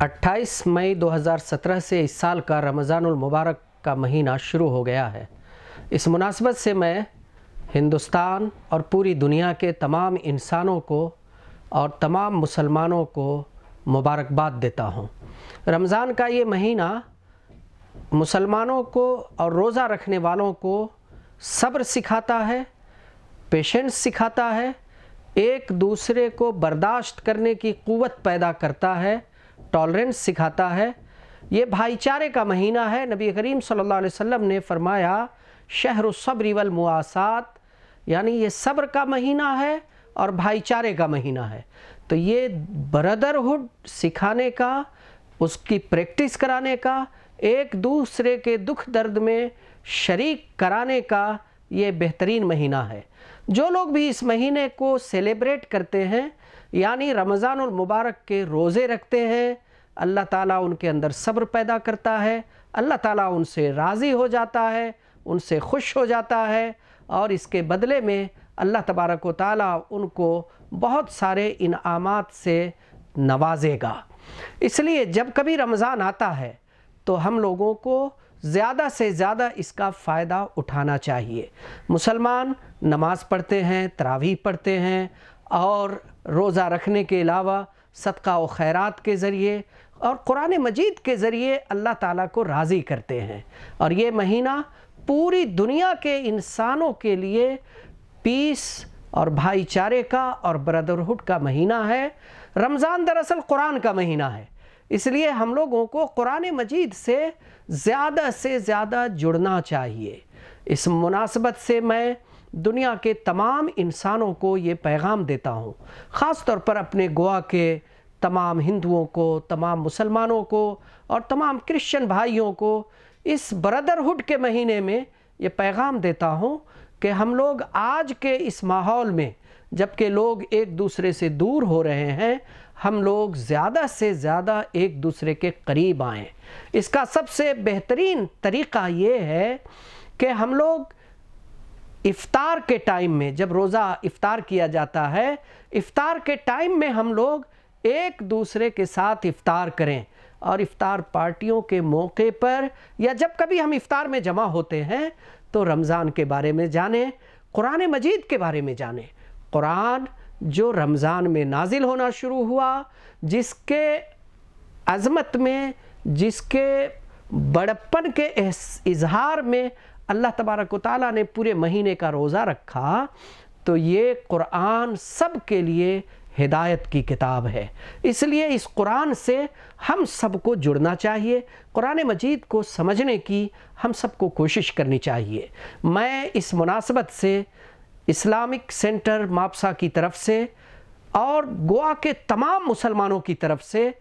28 मई 2017 से इस साल का रमज़ानुल मुबारक का महीना शुरू हो गया है। इस मुनासबत से मैं हिंदुस्तान और पूरी दुनिया के तमाम इंसानों को और तमाम मुसलमानों को मुबारकबाद देता हूँ। रमज़ान का ये महीना मुसलमानों को और रोज़ा रखने वालों को सब्र सिखाता है, पेशेंस सिखाता है, एक दूसरे को बर्दाश्त करने की क़ुव्वत पैदा करता है, टॉलरेंस सिखाता है। ये भाईचारे का महीना है। नबी करीम सल्लल्लाहु अलैहि वसल्लम ने फरमाया शहरुस सब्रि वल मुआसात, यानी ये सब्र का महीना है और भाईचारे का महीना है। तो ये ब्रदरहुड सिखाने का, उसकी प्रैक्टिस कराने का, एक दूसरे के दुख दर्द में शरीक कराने का ये बेहतरीन महीना है। जो लोग भी इस महीने को सेलिब्रेट करते हैं, यानी रमज़ानुल मुबारक के रोज़े रखते हैं, अल्लाह ताला उनके अंदर सब्र पैदा करता है, अल्लाह ताला उनसे राज़ी हो जाता है, उनसे खुश हो जाता है और इसके बदले में अल्लाह तबारक व ताला उनको बहुत सारे इनामात से नवाजेगा। इसलिए जब कभी रमज़ान आता है तो हम लोगों को ज़्यादा से ज़्यादा इसका फ़ायदा उठाना चाहिए। मुसलमान नमाज़ पढ़ते हैं, तरावीह पढ़ते हैं और रोज़ा रखने के अलावा सदका व खैरात के ज़रिए और कुरान मजीद के ज़रिए अल्लाह ताला को राज़ी करते हैं। और ये महीना पूरी दुनिया के इंसानों के लिए पीस और भाईचारे का और ब्रदरहुड का महीना है। रमज़ान दरअसल कुरान का महीना है, इसलिए हम लोगों को कुरान मजीद से ज़्यादा जुड़ना चाहिए। इस मुनासबत से मैं दुनिया के तमाम इंसानों को ये पैगाम देता हूँ, ख़ास तौर पर अपने गोवा के तमाम हिंदुओं को, तमाम मुसलमानों को और तमाम क्रिश्चियन भाइयों को इस ब्रदरहुड के महीने में ये पैगाम देता हूँ कि हम लोग आज के इस माहौल में, जबकि लोग एक दूसरे से दूर हो रहे हैं, हम लोग ज़्यादा से ज़्यादा एक दूसरे के करीब आएँ। इसका सबसे बेहतरीन तरीक़ा ये है कि हम लोग इफ़्तार के टाइम में, जब रोज़ा इफ़्तार किया जाता है, इफ़्तार के टाइम में हम लोग एक दूसरे के साथ इफ़्तार करें और इफ़्तार पार्टियों के मौके पर या जब कभी हम इफ़्तार में जमा होते हैं तो रमज़ान के बारे में जानें, कुरान मजीद के बारे में जानें। कुरान जो रमज़ान में नाजिल होना शुरू हुआ, जिसके अज़मत में, जिसके बड़प्पन के इज़हार में अल्लाह तबारक व तआला ने पूरे महीने का रोज़ा रखा, तो ये कुरान सब के लिए हिदायत की किताब है। इसलिए इस कुरान से हम सबको जुड़ना चाहिए, कुरान मजीद को समझने की हम सबको कोशिश करनी चाहिए। मैं इस मुनासबत से इस्लामिक सेंटर मापसा की तरफ से और गोवा के तमाम मुसलमानों की तरफ से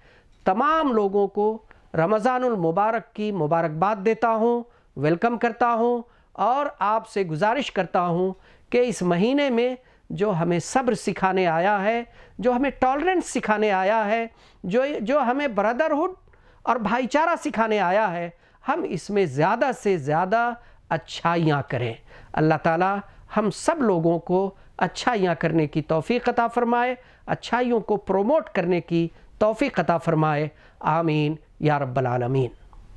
तमाम लोगों को रमज़ानुल मुबारक की मुबारकबाद देता हूँ, वेलकम करता हूँ और आपसे गुजारिश करता हूँ कि इस महीने में जो हमें सब्र सिखाने आया है, जो हमें टॉलरेंस सिखाने आया है, जो हमें ब्रदरहुड और भाईचारा सिखाने आया है, हम इसमें ज़्यादा से ज़्यादा अच्छाइयाँ करें। अल्लाह ताला हम सब लोगों को अच्छाइयाँ करने की तौफ़ीक़ अता फ़रमाए, अच्छाइयों को प्रोमोट करने की तौफ़ीक़ अता फ़रमाए। आमीन या रब्बल आलमीन।